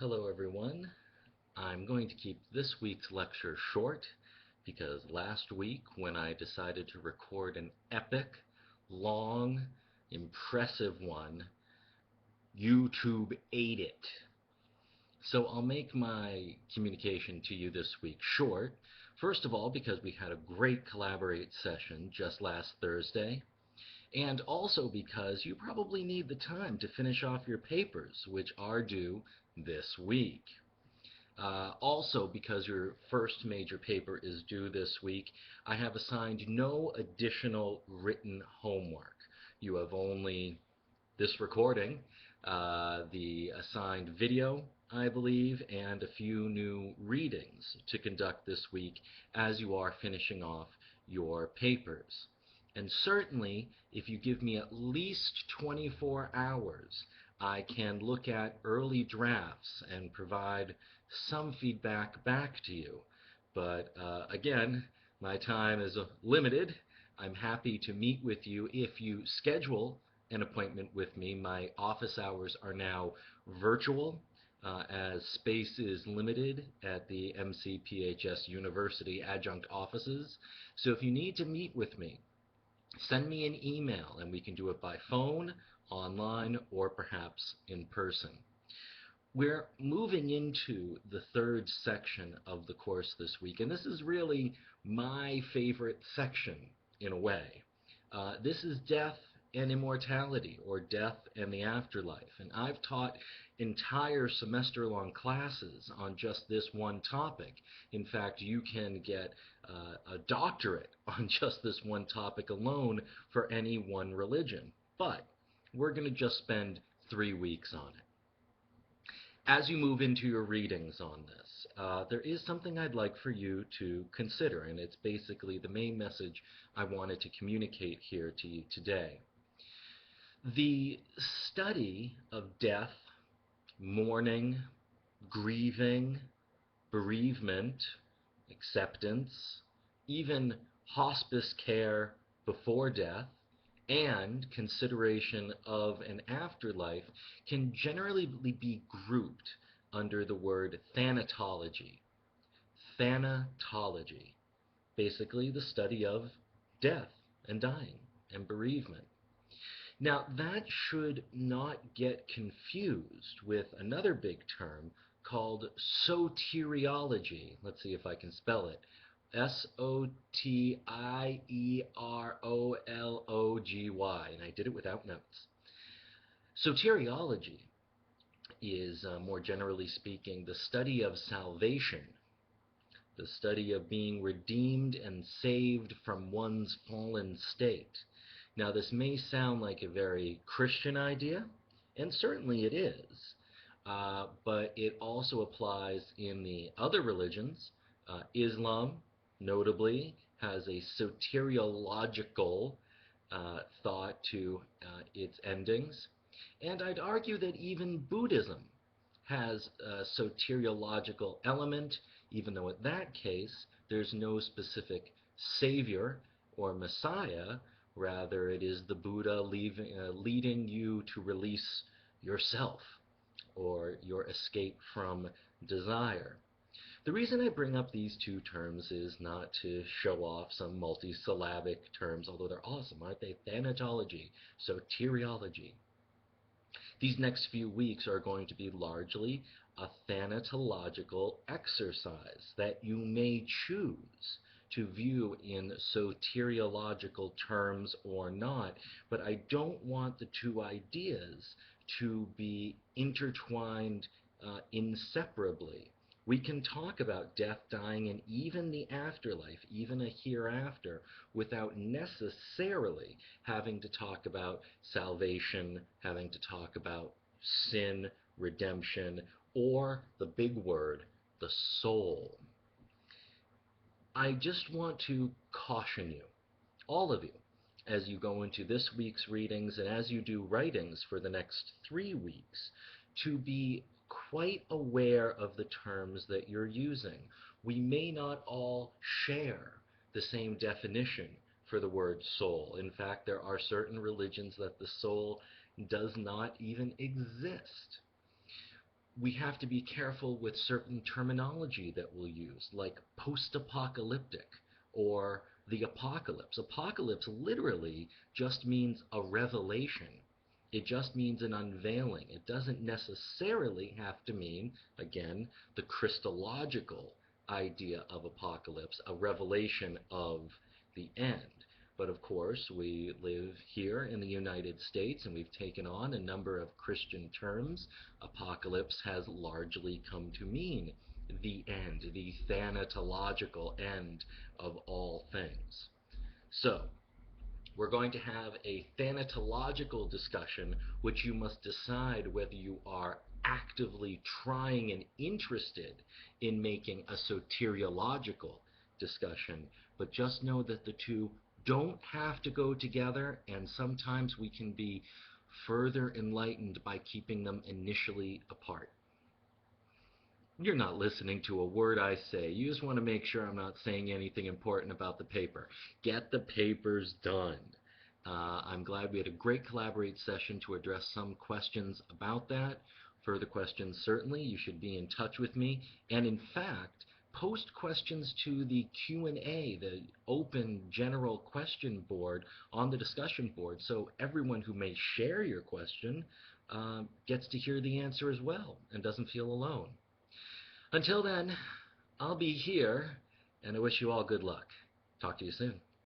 Hello everyone. I'm going to keep this week's lecture short because last week when I decided to record an epic, long, impressive one, YouTube ate it. So I'll make my communication to you this week short. First of all, because we had a great Collaborate session just last Thursday, and also because you probably need the time to finish off your papers, which are due this week. Also, because your first major paper is due this week, I have assigned no additional written homework. You have only this recording, the assigned video, I believe, and a few new readings to conduct this week as you are finishing off your papers. And certainly, if you give me at least 24 hours, I can look at early drafts and provide some feedback back to you. But again, my time is limited. I'm happy to meet with you if you schedule an appointment with me. My office hours are now virtual as space is limited at the MCPHS University adjunct offices. So if you need to meet with me, send me an email and we can do it by phone, online, or perhaps in person. We're moving into the third section of the course this week, and this is really my favorite section in a way. This is death and immortality, or death and the afterlife. And I've taught entire semester-long classes on just this one topic. In fact, you can get a doctorate on just this one topic alone for any one religion. But we're going to just spend 3 weeks on it. As you move into your readings on this, there is something I'd like for you to consider, and it's basically the main message I wanted to communicate here to you today. The study of death, mourning, grieving, bereavement, acceptance, even hospice care before death, and consideration of an afterlife can generally be grouped under the word thanatology. Thanatology, basically the study of death and dying and bereavement. Now, that should not get confused with another big term called soteriology. Let's see if I can spell it. Sotiierology, and I did it without notes. Soteriology is, more generally speaking, the study of salvation, the study of being redeemed and saved from one's fallen state. Now, this may sound like a very Christian idea, and certainly it is, but it also applies in the other religions. Islam, notably, has a soteriological thought to its endings. And I'd argue that even Buddhism has a soteriological element, even though in that case there's no specific savior or messiah. Rather, it is the Buddha leading you to release yourself or your escape from desire. The reason I bring up these two terms is not to show off some multisyllabic terms, although they're awesome, aren't they? Thanatology, soteriology. These next few weeks are going to be largely a thanatological exercise that you may choose to view in soteriological terms or not, but I don't want the two ideas to be intertwined inseparably. We can talk about death, dying, and even the afterlife, even a hereafter, without necessarily having to talk about salvation, having to talk about sin, redemption, or the big word, the soul. I just want to caution you, all of you, as you go into this week's readings and as you do writings for the next 3 weeks, to be quite aware of the terms that you're using. We may not all share the same definition for the word soul. In fact, there are certain religions that the soul does not even exist. we have to be careful with certain terminology that we'll use, like post-apocalyptic or the apocalypse. Apocalypse literally just means a revelation. It just means an unveiling. It doesn't necessarily have to mean, again, the Christological idea of apocalypse, a revelation of the end. But of course, we live here in the United States and we've taken on a number of Christian terms. Apocalypse has largely come to mean the end, the thanatological end of all things. So, we're going to have a thanatological discussion, which you must decide whether you are actively trying and interested in making a soteriological discussion. But just know that the two don't have to go together, and sometimes we can be further enlightened by keeping them initially apart. You're not listening to a word I say. You just want to make sure I'm not saying anything important about the paper. Get the papers done. I'm glad we had a great Collaborate session to address some questions about that. Further questions, certainly, you should be in touch with me. And in fact, post questions to the Q&A, the open general question board on the discussion board, so everyone who may share your question gets to hear the answer as well and doesn't feel alone. Until then, I'll be here, and I wish you all good luck. Talk to you soon.